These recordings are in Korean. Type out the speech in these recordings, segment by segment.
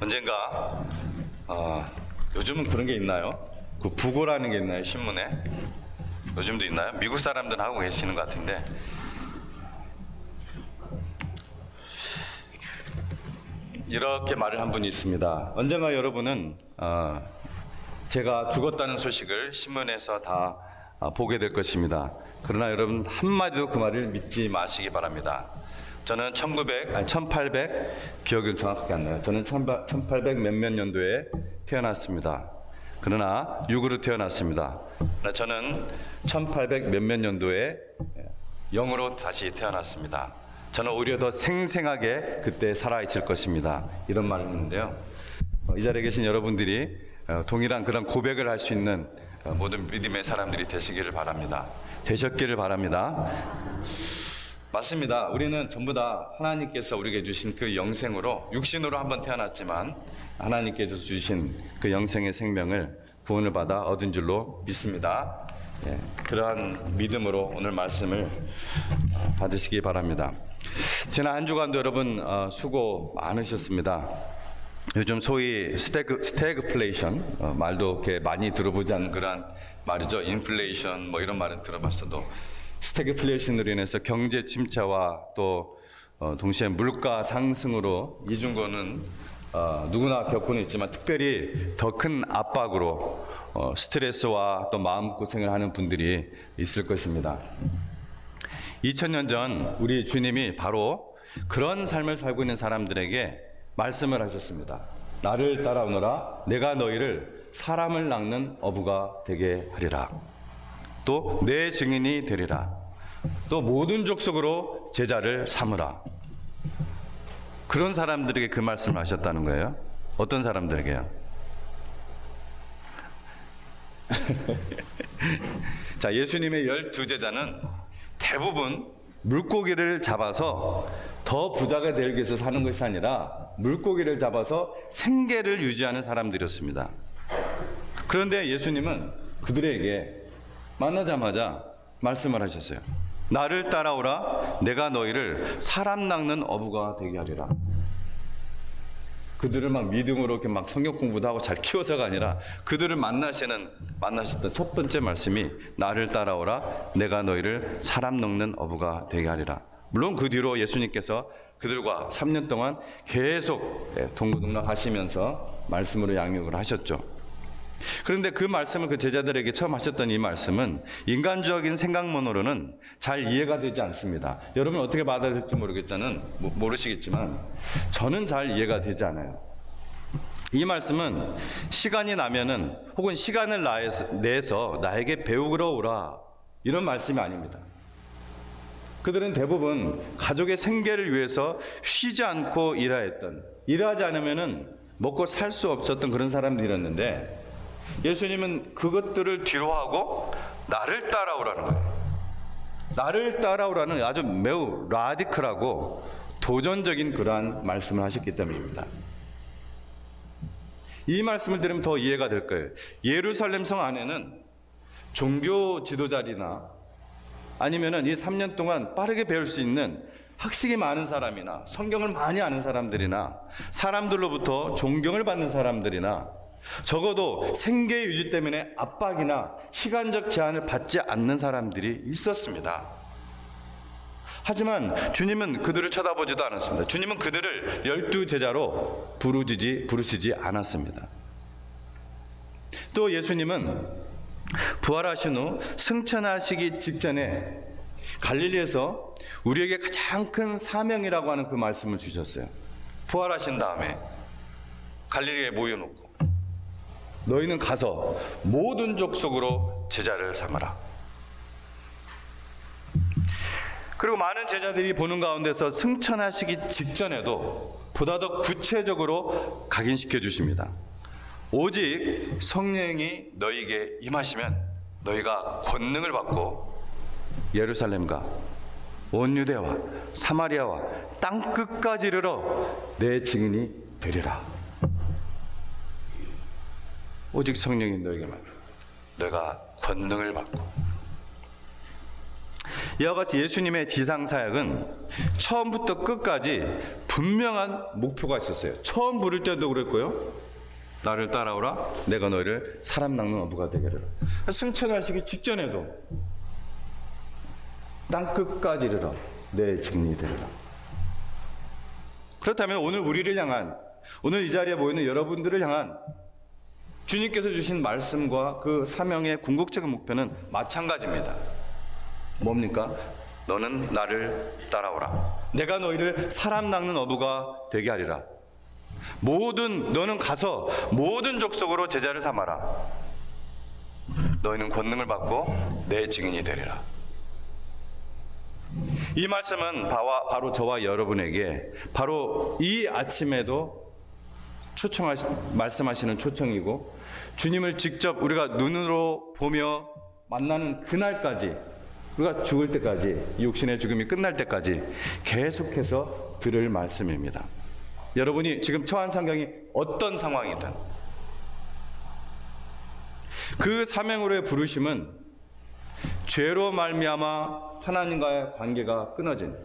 언젠가 요즘은 그런 게 있나요? 그 부고라는 게 있나요? 신문에? 요즘도 있나요? 미국 사람들은 하고 계시는 것 같은데, 이렇게 말을 한 분이 있습니다. 언젠가 여러분은 제가 죽었다는 소식을 신문에서 다 보게 될 것입니다. 그러나 여러분 한마디도 그 말을 믿지 마시기 바랍니다. 저는 1800 기억은 정확하게 안 나요. 저는 1800 몇몇 년도에 태어났습니다. 그러나 육으로 태어났습니다. 저는 1800 몇몇 년도에 영으로 다시 태어났습니다. 저는 오히려 더 생생하게 그때 살아있을 것입니다. 이런 말을 했는데요. 이 자리에 계신 여러분들이 동일한 그런 고백을 할 수 있는 모든 믿음의 사람들이 되시기를 바랍니다. 되셨기를 바랍니다. 맞습니다. 우리는 전부 다 하나님께서 우리에게 주신 그 영생으로, 육신으로 한번 태어났지만 하나님께서 주신 그 영생의 생명을 구원을 받아 얻은 줄로 믿습니다. 그러한 믿음으로 오늘 말씀을 받으시기 바랍니다. 지난 한 주간도 여러분 수고 많으셨습니다. 요즘 소위 스태그플레이션, 말도 이렇게 많이 들어보지 않는 그런 말이죠. 인플레이션 뭐 이런 말은 들어봤어도 스태그플레이션으로 인해서 경제 침체와 또 동시에 물가 상승으로 이중고는 누구나 겪고는 있지만 특별히 더 큰 압박으로 스트레스와 또 마음고생을 하는 분들이 있을 것입니다. 2000년 전 우리 주님이 바로 그런 삶을 살고 있는 사람들에게 말씀을 하셨습니다. 나를 따라오너라. 내가 너희를 사람을 낚는 어부가 되게 하리라. 또 내 증인이 되리라. 또 모든 족속으로 제자를 삼으라. 그런 사람들에게 그 말씀을 하셨다는 거예요. 어떤 사람들에게요? 자, 예수님의 12제자는 대부분 물고기를 잡아서 더 부자가 되기 위해서 사는 것이 아니라 물고기를 잡아서 생계를 유지하는 사람들이었습니다. 그런데 예수님은 그들에게 만나자마자 말씀을 하셨어요. 나를 따라오라. 내가 너희를 사람 낚는 어부가 되게 하리라. 그들을 막 믿음으로 이렇게 막 성경 공부도 하고 잘 키워서가 아니라 그들을 만나셨던 첫 번째 말씀이 나를 따라오라. 내가 너희를 사람 낚는 어부가 되게 하리라. 물론 그 뒤로 예수님께서 그들과 3년 동안 계속 동고동락 하시면서 말씀으로 양육을 하셨죠. 그런데 그 말씀을 그 제자들에게 처음 하셨던 이 말씀은 인간적인 생각만으로는 잘 이해가 되지 않습니다. 여러분 어떻게 받아들일지 모르시겠지만 저는 잘 이해가 되지 않아요. 이 말씀은 시간이 나면은 혹은 시간을 내서 나에게 배우러 오라 이런 말씀이 아닙니다. 그들은 대부분 가족의 생계를 위해서 쉬지 않고 일하지 않으면은 먹고 살 수 없었던 그런 사람들이었는데 예수님은 그것들을 뒤로하고 나를 따라오라는 거예요. 나를 따라오라는 아주 매우 라디컬하고 도전적인 그러한 말씀을 하셨기 때문입니다. 이 말씀을 들으면 더 이해가 될 거예요. 예루살렘 성 안에는 종교 지도자리나 아니면은 이 3년 동안 빠르게 배울 수 있는 학식이 많은 사람이나 성경을 많이 아는 사람들이나 사람들로부터 존경을 받는 사람들이나 적어도 생계 유지 때문에 압박이나 시간적 제한을 받지 않는 사람들이 있었습니다. 하지만 주님은 그들을 쳐다보지도 않았습니다. 주님은 그들을 12제자로 부르시지 않았습니다. 또 예수님은 부활하신 후 승천하시기 직전에 갈릴리에서 우리에게 가장 큰 사명이라고 하는 그 말씀을 주셨어요. 부활하신 다음에 갈릴리에 모여놓고 너희는 가서 모든 족속으로 제자를 삼아라. 그리고 많은 제자들이 보는 가운데서 승천하시기 직전에도 보다 더 구체적으로 각인시켜 주십니다. 오직 성령이 너희에게 임하시면 너희가 권능을 받고 예루살렘과 온 유대와 사마리아와 땅 끝까지 이르러 내 증인이 되리라. 오직 성령이 너에게만 너희가 권능을 받고. 이와 같이 예수님의 지상사역은 처음부터 끝까지 분명한 목표가 있었어요. 처음 부를 때도 그랬고요. 나를 따라오라. 내가 너희를 사람 낚는 어부가 되게 하리라. 승천하시기 직전에도 땅끝까지 이르라. 내 증인이 되리라. 그렇다면 오늘 우리를 향한, 오늘 이 자리에 모이는 여러분들을 향한 주님께서 주신 말씀과 그 사명의 궁극적인 목표는 마찬가지입니다. 뭡니까? 너는 나를 따라오라. 내가 너희를 사람 낚는 어부가 되게 하리라. 너는 가서 모든 족속으로 제자를 삼아라. 너희는 권능을 받고 내 증인이 되리라. 이 말씀은 바로 저와 여러분에게 바로 이 아침에도 말씀하시는 초청이고, 주님을 직접 우리가 눈으로 보며 만나는 그날까지, 우리가 죽을 때까지, 육신의 죽음이 끝날 때까지 계속해서 들을 말씀입니다. 여러분이 지금 처한 상황이 어떤 상황이든 그 사명으로의 부르심은 죄로 말미암아 하나님과의 관계가 끊어진,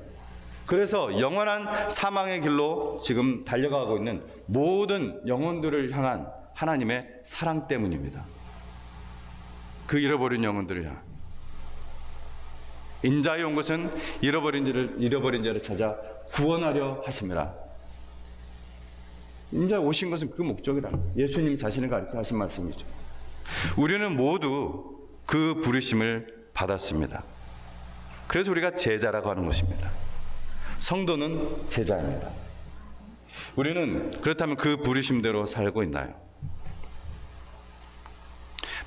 그래서 영원한 사망의 길로 지금 달려가고 있는 모든 영혼들을 향한 하나님의 사랑 때문입니다. 그 잃어버린 영혼들을 향한. 인자에 온 것은 잃어버린 자를 찾아 구원하려 하심이라. 인자에 오신 것은 그 목적이라. 예수님이 자신을 가르쳐 하신 말씀이죠. 우리는 모두 그 부르심을 받았습니다. 그래서 우리가 제자라고 하는 것입니다. 성도는 제자입니다. 우리는 그렇다면 그 부르심대로 살고 있나요?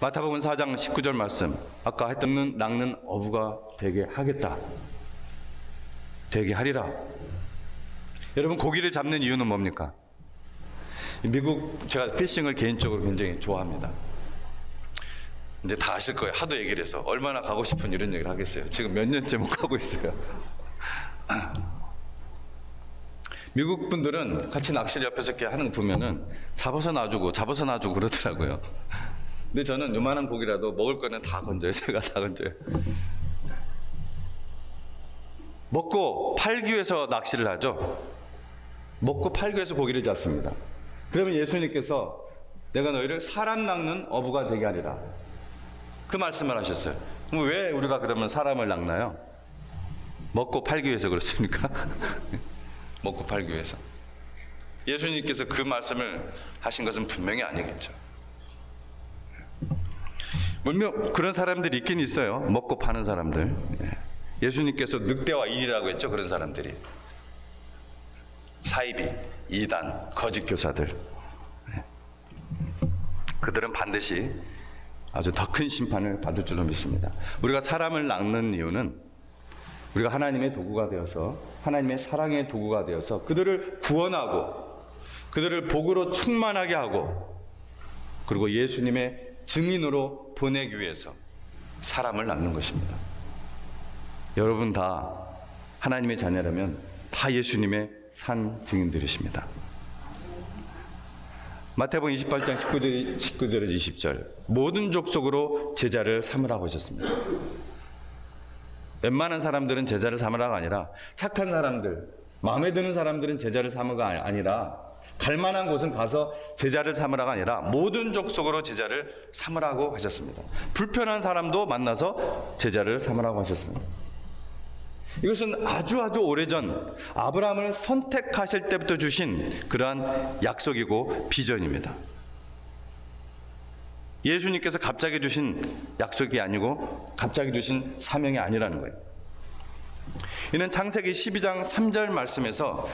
마태복음 4장 19절 말씀, 아까 했던 낚는 어부가 되게 하겠다, 되게 하리라. 여러분, 고기를 잡는 이유는 뭡니까? 제가 피싱을 개인적으로 굉장히 좋아합니다. 이제 다 아실 거예요. 하도 얘기를 해서. 얼마나 가고 싶은 이런 얘기를 하겠어요. 지금 몇 년째 못 가고 있어요. 미국 분들은 같이 낚시를 옆에서 이렇게 하는 거 보면은 잡아서 놔주고 그러더라고요. 근데 저는 요만한 고기라도 먹을 거는 다 건져요. 제가 다 건져요. 먹고 팔기 위해서 낚시를 하죠. 먹고 팔기 위해서 고기를 잡습니다. 그러면 예수님께서 내가 너희를 사람 낚는 어부가 되게 하리라, 그 말씀을 하셨어요. 그럼 왜 우리가 그러면 사람을 낚나요? 먹고 팔기 위해서 그렇습니까? 먹고 팔기 위해서. 예수님께서 그 말씀을 하신 것은 분명히 아니겠죠. 물론 그런 사람들이 있긴 있어요. 먹고 파는 사람들. 예수님께서 늑대와 인이라고 했죠. 그런 사람들이. 사이비, 이단, 거짓 교사들. 그들은 반드시 아주 더 큰 심판을 받을 줄로 믿습니다. 우리가 사람을 낚는 이유는 우리가 하나님의 도구가 되어서, 하나님의 사랑의 도구가 되어서 그들을 구원하고 그들을 복으로 충만하게 하고, 그리고 예수님의 증인으로 보내기 위해서 사람을 낚는 것입니다. 여러분 다 하나님의 자녀라면 다 예수님의 산 증인들이십니다. 마태복음 28장 19절에서 20절, 모든 족속으로 제자를 삼으라고 하셨습니다. 웬만한 사람들은 제자를 삼으라가 아니라, 착한 사람들, 마음에 드는 사람들은 제자를 삼으가 아니라, 갈만한 곳은 가서 제자를 삼으라가 아니라 모든 족속으로 제자를 삼으라고 하셨습니다. 불편한 사람도 만나서 제자를 삼으라고 하셨습니다. 이것은 아주 오래전 아브라함을 선택하실 때부터 주신 그러한 약속이고 비전입니다. 예수님께서 갑자기 주신 약속이 아니고 갑자기 주신 사명이 아니라는 거예요. 이는 창세기 12장 3절 말씀에서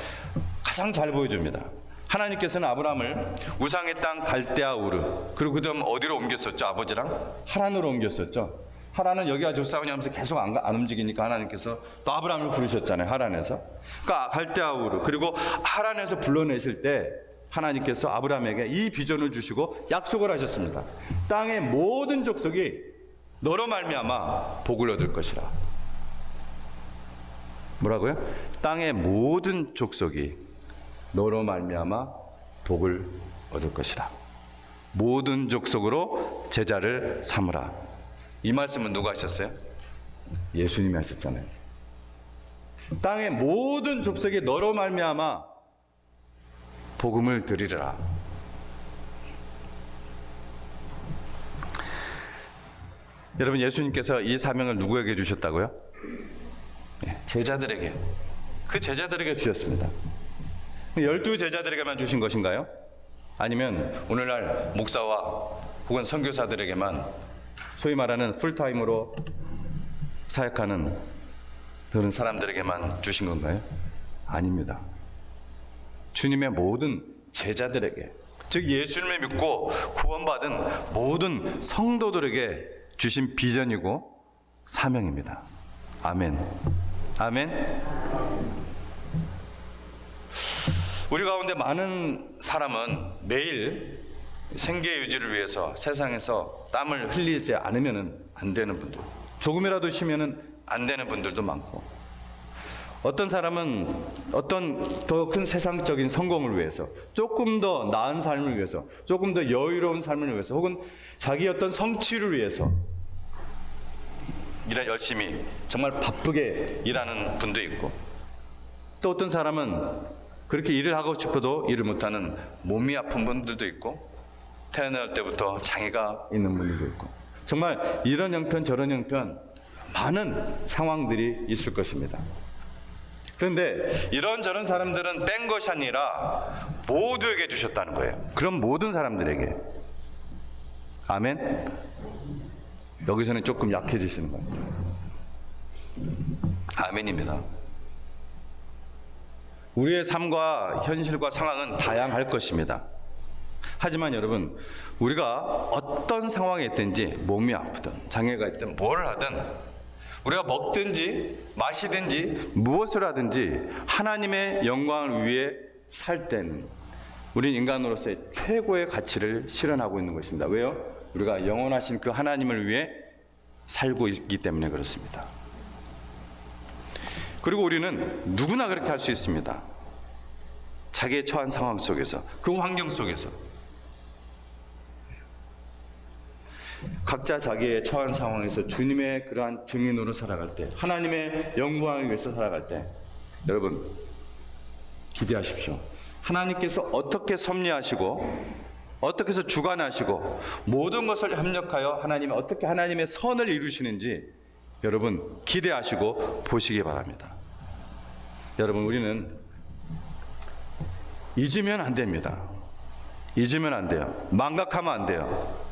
가장 잘 보여줍니다. 하나님께서는 아브라함을 우상의 땅 갈대아 우르, 그리고 그 다음 어디로 옮겼었죠? 아버지랑 하란으로 옮겼었죠. 하란은 여기가 좋사오냐 하면서 계속 안 움직이니까 하나님께서 또 아브라함을 부르셨잖아요. 하란에서. 그러니까 갈대아 우르, 그리고 하란에서 불러내실 때 하나님께서 아브라함에게 이 비전을 주시고 약속을 하셨습니다. 땅의 모든 족속이 너로 말미암아 복을 얻을 것이라. 뭐라고요? 땅의 모든 족속이 너로 말미암아 복을 얻을 것이라. 모든 족속으로 제자를 삼으라. 이 말씀은 누가 하셨어요? 예수님이 하셨잖아요. 땅의 모든 족속이 너로 말미암아 복음을 드리라. 여러분, 예수님께서 이 사명을 누구에게 주셨다고요? 제자들에게. 그 제자들에게 주셨습니다. 12제자들에게만 주신 것인가요? 아니면 오늘날 목사와 혹은 선교사들에게만 소위 말하는 풀타임으로 사역하는 그런 사람들에게만 주신 건가요? 아닙니다. 주님의 모든 제자들에게, 즉 예수님을 믿고 구원받은 모든 성도들에게 주신 비전이고 사명입니다. 아멘. 아멘. 우리 가운데 많은 사람은 매일 생계 유지를 위해서 세상에서 땀을 흘리지 않으면 안 되는 분들, 조금이라도 쉬면 안 되는 분들도 많고, 어떤 사람은 어떤 더 큰 세상적인 성공을 위해서, 조금 더 나은 삶을 위해서, 조금 더 여유로운 삶을 위해서, 혹은 자기 어떤 성취를 위해서 열심히 정말 바쁘게 일하는 분도 있고, 또 어떤 사람은 그렇게 일을 하고 싶어도 일을 못하는 몸이 아픈 분들도 있고, 태어날 때부터 장애가 있는 분들도 있고, 정말 이런 형편 저런 형편 많은 상황들이 있을 것입니다. 그런데 이런저런 사람들은 뺀 것이 아니라 모두에게 주셨다는 거예요. 그럼 모든 사람들에게. 아멘. 여기서는 조금 약해지시는 거예요. 아멘입니다. 우리의 삶과 현실과 상황은 다양할 것입니다. 하지만 여러분, 우리가 어떤 상황에 있든지, 몸이 아프든 장애가 있든 뭘 하든, 우리가 먹든지 마시든지 무엇을 하든지 하나님의 영광을 위해 살 때는 우리는 인간으로서의 최고의 가치를 실현하고 있는 것입니다. 왜요? 우리가 영원하신 그 하나님을 위해 살고 있기 때문에 그렇습니다. 그리고 우리는 누구나 그렇게 할 수 있습니다. 자기의 처한 상황 속에서, 그 환경 속에서 각자 자기의 처한 상황에서 주님의 그러한 증인으로 살아갈 때, 하나님의 영광을 위해서 살아갈 때, 여러분 기대하십시오. 하나님께서 어떻게 섭리하시고 어떻게 해서 주관하시고 모든 것을 협력하여 하나님이 어떻게 하나님의 선을 이루시는지 여러분 기대하시고 보시기 바랍니다. 여러분, 우리는 잊으면 안 됩니다. 잊으면 안 돼요. 망각하면 안 돼요.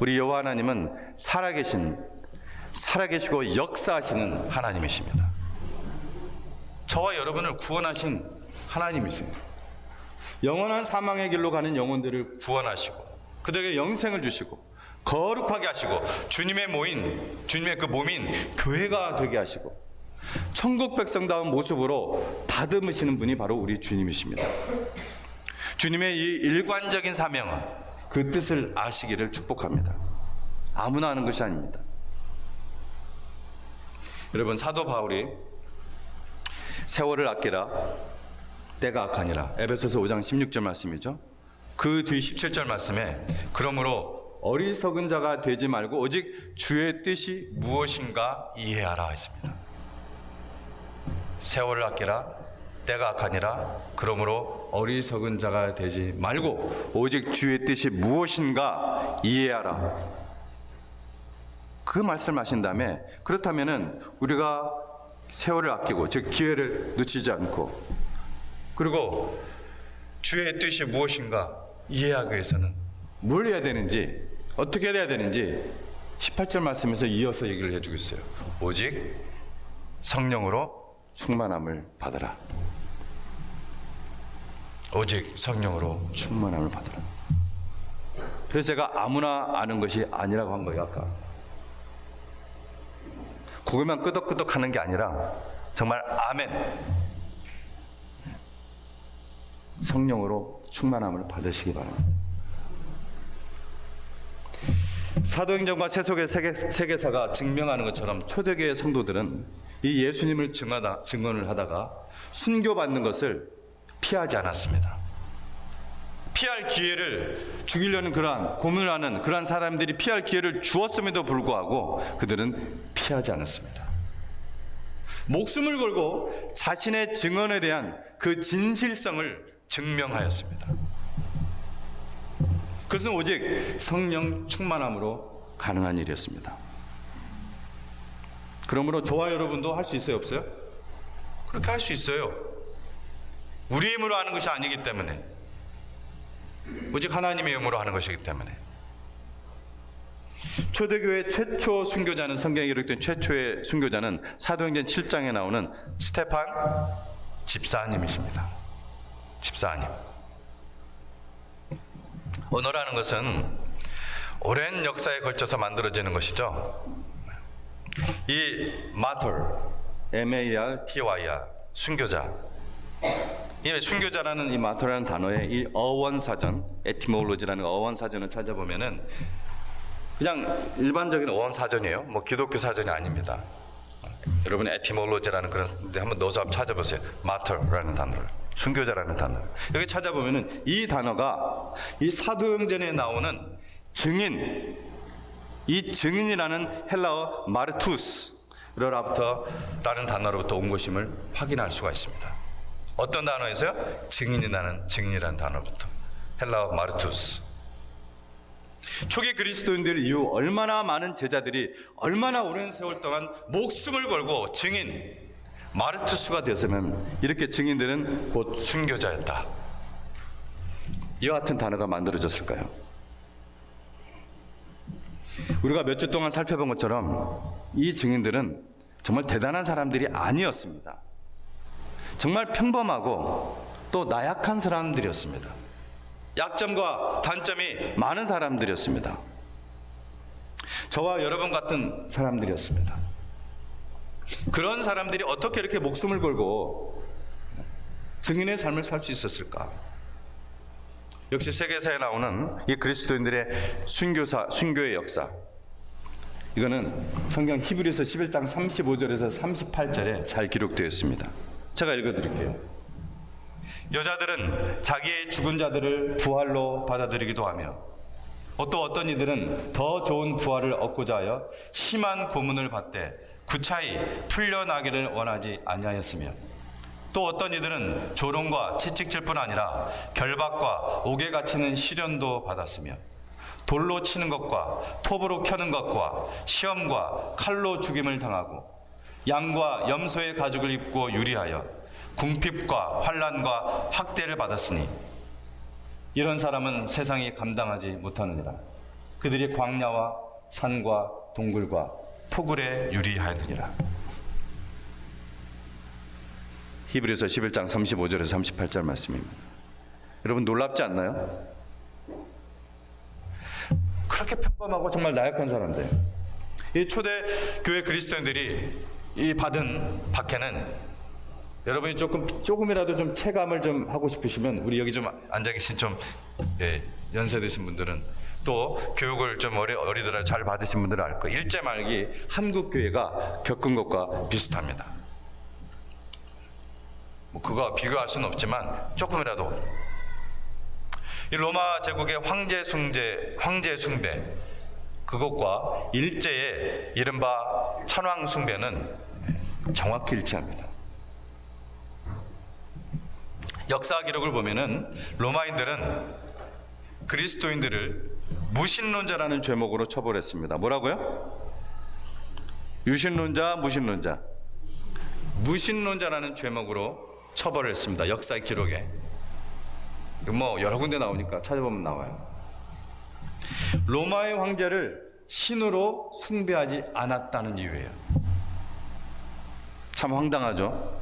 우리 여호와 하나님은 살아계시고 역사하시는 하나님이십니다. 저와 여러분을 구원하신 하나님이세요. 영원한 사망의 길로 가는 영혼들을 구원하시고 그들에게 영생을 주시고 거룩하게 하시고 주님의 그 몸인 교회가 되게 하시고 천국 백성다운 모습으로 다듬으시는 분이 바로 우리 주님이십니다. 주님의 이 일관적인 사명은 그 뜻을 아시기를 축복합니다. 아무나 하는 것이 아닙니다. 여러분, 사도 바울이 세월을 아끼라 때가 악하니라, 에베소서 5장 16절 말씀이죠. 그 뒤 17절 말씀에 그러므로 어리석은 자가 되지 말고 오직 주의 뜻이 무엇인가 이해하라 했습니다. 세월을 아끼라 때가 악하니라, 그러므로 어리석은 자가 되지 말고 오직 주의 뜻이 무엇인가 이해하라. 그 말씀하신 다음에, 그렇다면은 우리가 세월을 아끼고 즉 기회를 놓치지 않고, 그리고 주의 뜻이 무엇인가 이해하기 위해서는 뭘 해야 되는지, 어떻게 해야 되는지 18절 말씀에서 이어서 얘기를 해주고 있어요. 오직 성령으로 충만함을 받으라. 오직 성령으로 충만함을 받으라. 그래서 제가 아무나 아는 것이 아니라고 한 거예요. 아까 고개만 끄덕끄덕 하는 게 아니라 정말 아멘, 성령으로 충만함을 받으시기 바랍니다. 사도행전과 세속의 세계사가 증명하는 것처럼 초대교회 성도들은 이 예수님을 증언을 하다가 순교받는 것을 피하지 않았습니다. 피할 기회를 죽이려는 그러한 고문하는 그러한 사람들이 피할 기회를 주었음에도 불구하고 그들은 피하지 않았습니다. 목숨을 걸고 자신의 증언에 대한 그 진실성을 증명하였습니다. 그것은 오직 성령 충만함으로 가능한 일이었습니다. 그러므로 저와 여러분도 할 수 있어요, 없어요? 그렇게 할 수 있어요. 우리 힘으로 하는 것이 아니기 때문에, 오직 하나님의 힘으로 하는 것이기 때문에. 초대교회 최초 순교자는, 성경에 기록된 최초의 순교자는 사도행전 7장에 나오는 스테판 집사님이십니다. 집사님. 언어라는 것은 오랜 역사에 걸쳐서 만들어지는 것이죠. 이 마터, M-A-R-T-Y-R, 순교자. 이 순교자라는 이 마터라는 단어의 이 어원사전, 에티몰로지라는 어원사전을 찾아보면은 그냥 일반적인 어원사전이에요. 뭐 기독교 사전이 아닙니다. 여러분 에티몰로지라는 그런 데 한번 넣어서 한번 찾아보세요. 마터라는 단어를, 순교자라는 단어. 여기 찾아보면은 이 단어가 이 사도행전에 나오는 증인, 이 증인이라는 헬라어 마르투스라는 단어로부터 온 것임을 확인할 수가 있습니다. 어떤 단어에서요? 증인이라는 단어부터. 헬라어 마르투스. 초기 그리스도인들 이후 얼마나 많은 제자들이 얼마나 오랜 세월 동안 목숨을 걸고 증인, 마르투스가 되었으면 이렇게 증인들은 곧 순교자였다. 이와 같은 단어가 만들어졌을까요? 우리가 몇 주 동안 살펴본 것처럼 이 증인들은 정말 대단한 사람들이 아니었습니다. 정말 평범하고 또 나약한 사람들이었습니다. 약점과 단점이 많은 사람들이었습니다. 저와 여러분 같은 사람들이었습니다. 그런 사람들이 어떻게 이렇게 목숨을 걸고 증인의 삶을 살 수 있었을까? 역시 세계사에 나오는 이 그리스도인들의 순교의 역사, 이거는 성경 히브리서 11장 35절에서 38절에 잘 기록되어 있습니다. 제가 읽어드릴게요. 여자들은 자기의 죽은 자들을 부활로 받아들이기도 하며 또 어떤 이들은 더 좋은 부활을 얻고자 하여 심한 고문을 받되 구차히 풀려나기를 원하지 아니하였으며, 또 어떤 이들은 조롱과 채찍질 뿐 아니라 결박과 옥에 갇히는 시련도 받았으며, 돌로 치는 것과 톱으로 켜는 것과 시험과 칼로 죽임을 당하고 양과 염소의 가죽을 입고 유리하여 궁핍과 환난과 학대를 받았으니 이런 사람은 세상이 감당하지 못하느니라. 그들이 광야와 산과 동굴과 토굴에 유리하느니라. 히브리서 11장 35절에서 38절 말씀입니다. 여러분 놀랍지 않나요? 그렇게 평범하고 정말 나약한 사람들, 이 초대교회 그리스도인들이 이 받은 박해는, 여러분이 조금이라도 좀 체감을 좀 하고 싶으시면 우리 여기 좀 앉아 계신 좀 연세 드신 분들은, 또 교육을 좀 어리더라도 잘 받으신 분들은 알 거예요. 일제 말기 한국 교회가 겪은 것과 비슷합니다. 뭐 그거 비교할 수는 없지만 조금이라도 이 로마 제국의 황제 숭배, 그것과 일제의 이른바 천황 숭배는 정확히 일치합니다. 역사 기록을 보면은 로마인들은 그리스도인들을 무신론자라는 죄목으로 처벌했습니다. 뭐라고요? 유신론자, 무신론자. 무신론자라는 죄목으로 처벌을 했습니다. 역사의 기록에. 뭐 여러 군데 나오니까 찾아보면 나와요. 로마의 황제를 신으로 숭배하지 않았다는 이유예요. 참 황당하죠.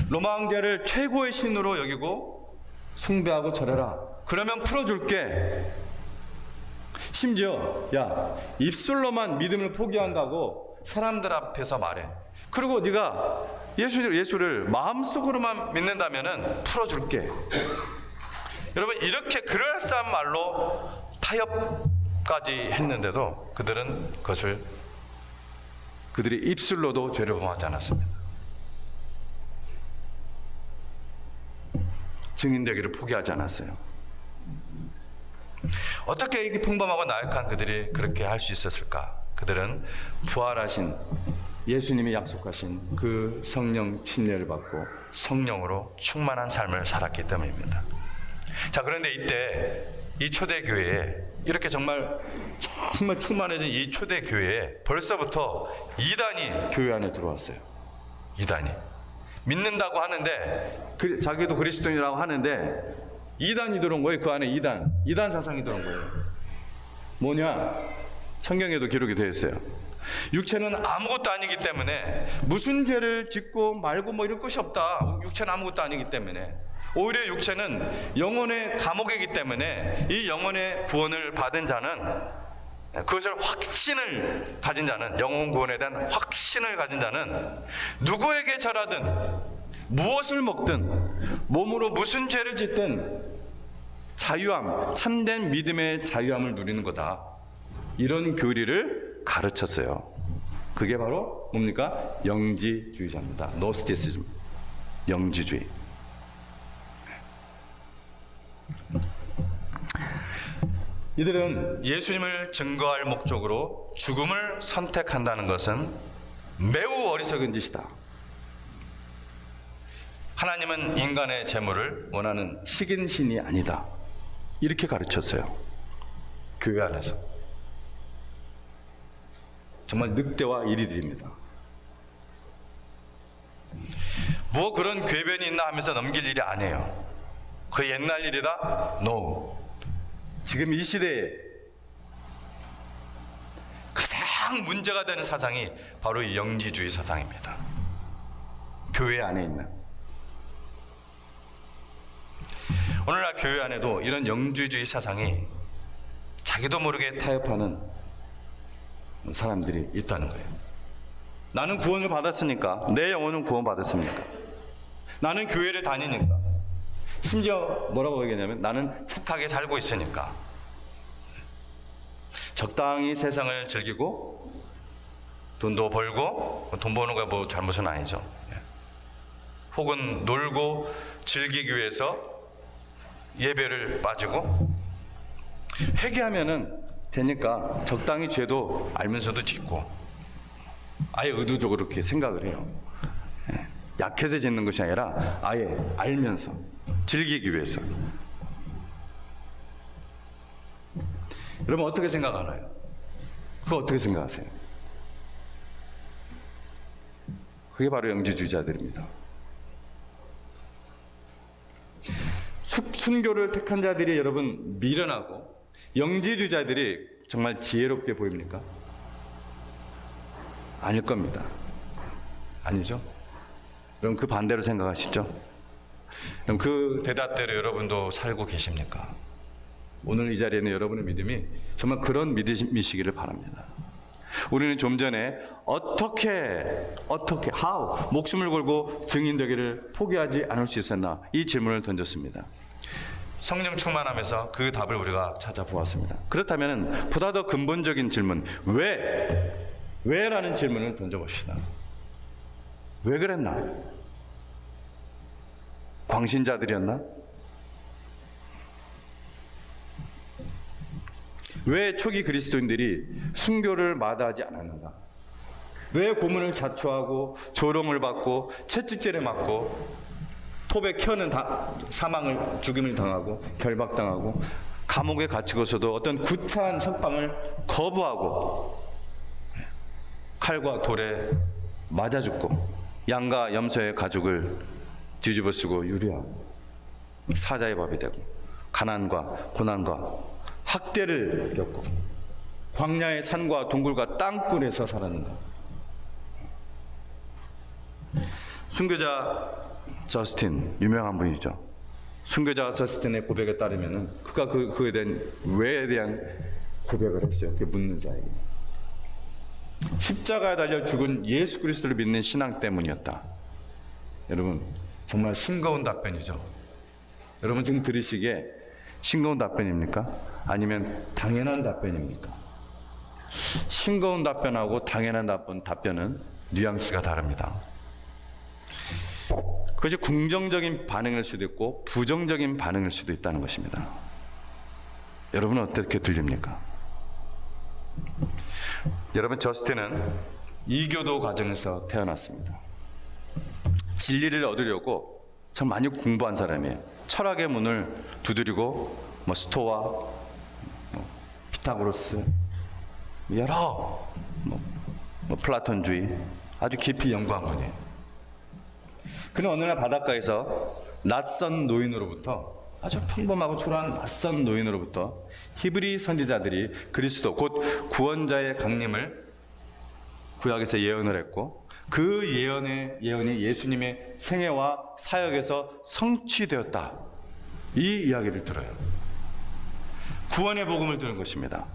로마 황제를 최고의 신으로 여기고 숭배하고 절해라. 그러면 풀어줄게. 심지어 야, 입술로만 믿음을 포기한다고 사람들 앞에서 말해. 그리고 네가 예수를 마음속으로만 믿는다면은 풀어줄게. 여러분, 이렇게 그럴싸한 말로 타협까지 했는데도 그들은 그들의 입술로도 죄를 범하지 않았습니다. 증인되기를 포기하지 않았어요. 어떻게 이렇게 평범하고 나약한 그들이 그렇게 할 수 있었을까? 그들은 부활하신 예수님이 약속하신 그 성령 침례를 받고 성령으로 충만한 삶을 살았기 때문입니다. 자, 그런데 이때 이 초대교회에 이렇게 정말 충만해진 이 초대교회에 벌써부터 이단이 교회 안에 들어왔어요. 이단이 믿는다고 하는데 자기도 그리스도인이라고 하는데 이단이 들어온 거예요. 그 안에 이단 사상이 들어온 거예요. 뭐냐? 성경에도 기록이 되어 있어요. 육체는 아무것도 아니기 때문에 무슨 죄를 짓고 말고 뭐 이럴 것이 없다. 육체는 아무것도 아니기 때문에, 오히려 육체는 영혼의 감옥이기 때문에 이 영혼의 구원을 받은 자는, 그것을 확신을 가진 자는, 영혼 구원에 대한 확신을 가진 자는 누구에게 절하든 무엇을 먹든 몸으로 무슨 죄를 짓든 자유함, 참된 믿음의 자유함을 누리는 거다. 이런 교리를 가르쳤어요. 그게 바로 뭡니까? 영지주의자입니다. 노스티시즘, 영지주의. 이들은 예수님을 증거할 목적으로 죽음을 선택한다는 것은 매우 어리석은 짓이다. 하나님은 인간의 재물을 원하는 식인 신이 아니다. 이렇게 가르쳤어요. 교회 안에서. 정말 늑대와 이리들입니다. 뭐 그런 궤변이 있나 하면서 넘길 일이 아니에요. 그 옛날 일이다? No. 지금 이 시대에 가장 문제가 되는 사상이 바로 이 영지주의 사상입니다. 교회 안에 있는. 오늘날 교회 안에도 이런 영지주의 사상이 자기도 모르게 타협하는 사람들이 있다는 거예요. 나는 구원을 받았으니까, 내 영혼은 구원 받았습니까? 나는 교회를 다니니까, 심지어 뭐라고 얘기하냐면 나는 착하게 살고 있으니까, 적당히 세상을 즐기고 돈도 벌고, 돈 버는 거 뭐 잘못은 아니죠. 혹은 놀고 즐기기 위해서 예배를 빠지고, 회개하면은 되니까 적당히 죄도 알면서도 짓고, 아예 의도적으로 그렇게 생각을 해요. 약해서 짓는 것이 아니라 아예 알면서 즐기기 위해서. 여러분 어떻게 생각하나요? 그거 어떻게 생각하세요? 그게 바로 영지주의자들입니다. 순교를 택한 자들이 여러분 미련하고 영지주의자들이 정말 지혜롭게 보입니까? 아닐 겁니다. 아니죠? 그럼 그 반대로 생각하시죠? 그럼 그 대답대로 여러분도 살고 계십니까? 오늘 이 자리에 있는 여러분의 믿음이 정말 그런 믿음이시기를 바랍니다. 우리는 좀 전에 어떻게 how 목숨을 걸고 증인되기를 포기하지 않을 수 있었나, 이 질문을 던졌습니다. 성령 충만하면서 그 답을 우리가 찾아보았습니다. 그렇다면 보다 더 근본적인 질문, 왜라는 질문을 던져봅시다. 왜 그랬나? 광신자들이었나? 왜 초기 그리스도인들이 순교를 마다하지 않았는가? 왜 고문을 자초하고 조롱을 받고 채찍질에 맞고 톱에 켜는 사망을, 죽임을 당하고 결박당하고 감옥에 갇히고서도 어떤 구차한 석방을 거부하고 칼과 돌에 맞아 죽고 양과 염소의 가죽을 뒤집어 쓰고 유리하고 사자의 밥이 되고 가난과 고난과 학대를 겪고 광야의 산과 동굴과 땅굴에서 살았는가? 순교자 저스틴, 유명한 분이죠. 순교자 저스틴의 고백에 따르면은 그가 그에 대한 왜에 대한 고백을 했어요. 그게 묻는 자에게. 십자가에 달려 죽은 예수 그리스도를 믿는 신앙 때문이었다. 여러분 정말 싱거운 답변이죠. 여러분 지금 들으시기에 싱거운 답변입니까? 아니면 당연한 답변입니까? 싱거운 답변하고 당연한 답변은 뉘앙스가 다릅니다. 그것이 긍정적인 반응일 수도 있고 부정적인 반응일 수도 있다는 것입니다. 여러분은 어떻게 들립니까? 여러분 저스틴은 이교도 가정에서 태어났습니다. 진리를 얻으려고 참 많이 공부한 사람이에요. 철학의 문을 두드리고 스토아, 피타고라스, 여러 플라톤주의 아주 깊이 연구한 분이에요. 그는 어느 날 바닷가에서 낯선 노인으로부터, 아주 평범하고 초라한 낯선 노인으로부터 히브리 선지자들이 그리스도 곧 구원자의 강림을 구약에서 예언을 했고, 그 예언이 예수님의 생애와 사역에서 성취되었다, 이 이야기를 들어요. 구원의 복음을 들은 것입니다.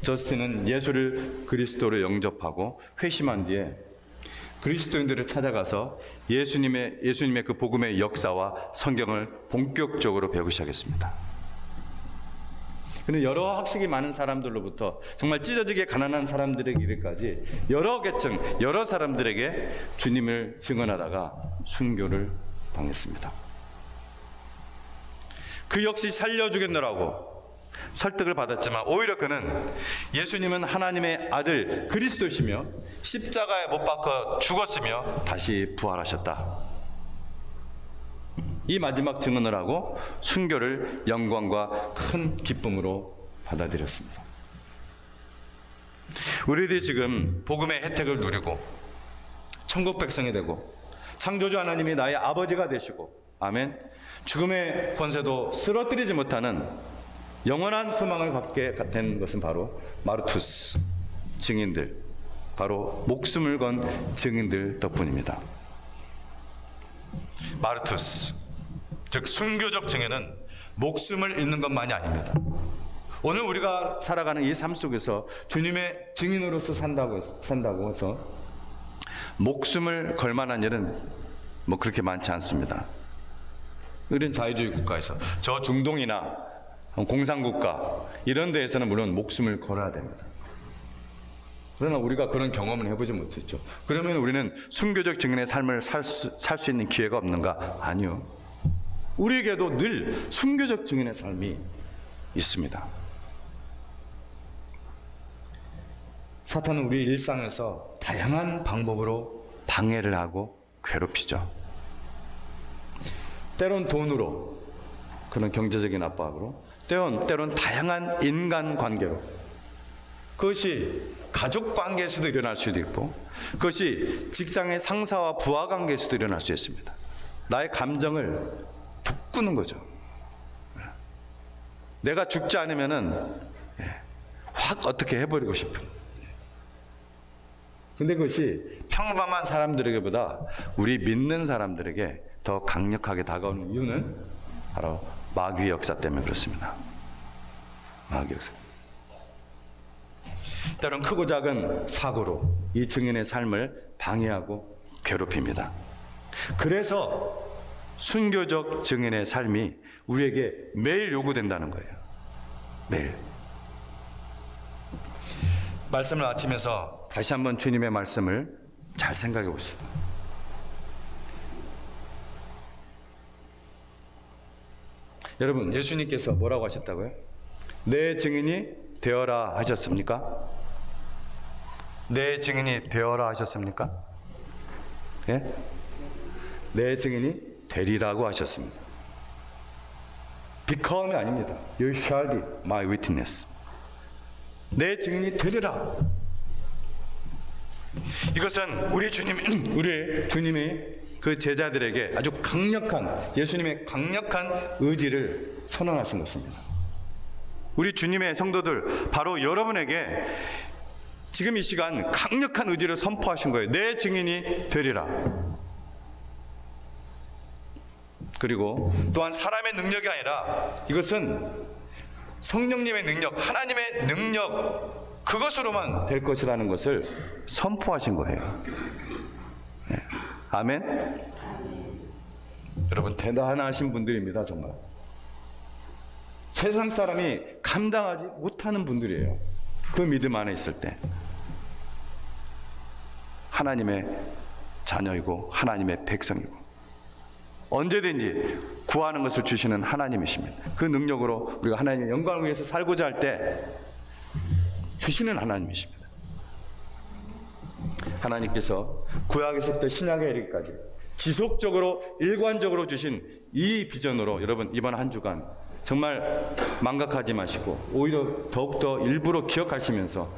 저스틴은 예수를 그리스도로 영접하고 회심한 뒤에 그리스도인들을 찾아가서 예수님의 그 복음의 역사와 성경을 본격적으로 배우기 시작했습니다. 그는 여러 학식이 많은 사람들로부터 정말 찢어지게 가난한 사람들에게 이르기까지 여러 계층, 여러 사람들에게 주님을 증언하다가 순교를 당했습니다. 그 역시 살려주겠노라고 설득을 받았지만 오히려 그는 예수님은 하나님의 아들 그리스도시며 십자가에 못 박혀 죽었으며 다시 부활하셨다, 이 마지막 증언을 하고 순교를 영광과 큰 기쁨으로 받아들였습니다. 우리들이 지금 복음의 혜택을 누리고 천국 백성이 되고 창조주 하나님이 나의 아버지가 되시고, 아멘, 죽음의 권세도 쓰러뜨리지 못하는 영원한 소망을 갖게 된 것은 바로 마르투스 증인들, 바로 목숨을 건 증인들 덕분입니다. 마르투스, 즉 순교적 증인은 목숨을 잃는 것만이 아닙니다. 오늘 우리가 살아가는 이 삶 속에서 주님의 증인으로서 산다고 해서 목숨을 걸 만한 일은 그렇게 많지 않습니다. 우리는 자유주의 국가에서, 저 중동이나 공산국가 이런 데에서는 물론 목숨을 걸어야 됩니다. 그러나 우리가 그런 경험을 해보지 못했죠. 그러면 우리는 순교적 증인의 삶을 살 수 있는 기회가 없는가? 아니요. 우리에게도 늘 순교적 증인의 삶이 있습니다. 사탄은 우리 일상에서 다양한 방법으로 방해를 하고 괴롭히죠. 때론 돈으로, 그런 경제적인 압박으로, 때론 다양한 인간관계로, 그것이 가족관계에서도 일어날 수도 있고, 그것이 직장의 상사와 부하관계에서도 일어날 수 있습니다. 나의 감정을 돋구는 거죠. 내가 죽지 않으면은 확 어떻게 해버리고 싶은. 근데 그것이 평범한 사람들에게보다 우리 믿는 사람들에게 더 강력하게 다가오는 이유는 바로 마귀의 역사 때문에 그렇습니다. 마귀 역사. 때론 크고 작은 사고로 이 증인의 삶을 방해하고 괴롭힙니다. 그래서 순교적 증인의 삶이 우리에게 매일 요구된다는 거예요. 매일. 말씀을 마치면서 다시 한번 주님의 말씀을 잘 생각해 보시죠. 여러분, 예수님께서 뭐라고 하셨다고요? 내 증인이 되어라 하셨습니까? 내 증인이 되어라 하셨습니까? 예? 내 증인이 되리라고 하셨습니다. Become이 아닙니다. You shall be my witness. 내 증인이 되리라. 이것은 우리 주님이 그 제자들에게 아주 강력한, 예수님의 강력한 의지를 선언하신 것입니다. 우리 주님의 성도들, 바로 여러분에게 지금 이 시간 강력한 의지를 선포하신 거예요. 내 증인이 되리라. 그리고 또한 사람의 능력이 아니라 이것은 성령님의 능력, 하나님의 능력, 그것으로만 될 것이라는 것을 선포하신 거예요. 네. 아멘. 여러분, 대단하신 분들입니다. 정말 세상 사람이 감당하지 못하는 분들이에요. 그 믿음 안에 있을 때 하나님의 자녀이고 하나님의 백성이고 언제든지 구하는 것을 주시는 하나님이십니다. 그 능력으로 우리가 하나님의 영광을 위해서 살고자 할 때 주시는 하나님이십니다. 하나님께서 구약에서부터 신약에 이르기까지 지속적으로 일관적으로 주신 이 비전으로 여러분 이번 한 주간 정말 망각하지 마시고 오히려 더욱더 일부러 기억하시면서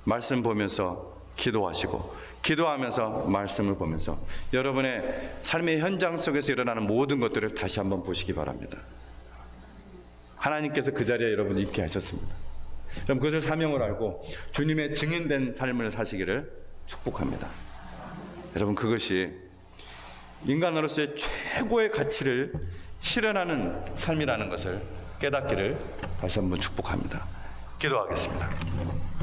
말씀 보면서 기도하시고 기도하면서 말씀을 보면서 여러분의 삶의 현장 속에서 일어나는 모든 것들을 다시 한번 보시기 바랍니다. 하나님께서 그 자리에 여러분을 있게 하셨습니다. 그럼 그것을 사명을 알고 주님의 증인된 삶을 사시기를 축복합니다. 여러분 그것이 인간으로서의 최고의 가치를 실현하는 삶이라는 것을 깨닫기를 다시 한번 축복합니다. 기도하겠습니다.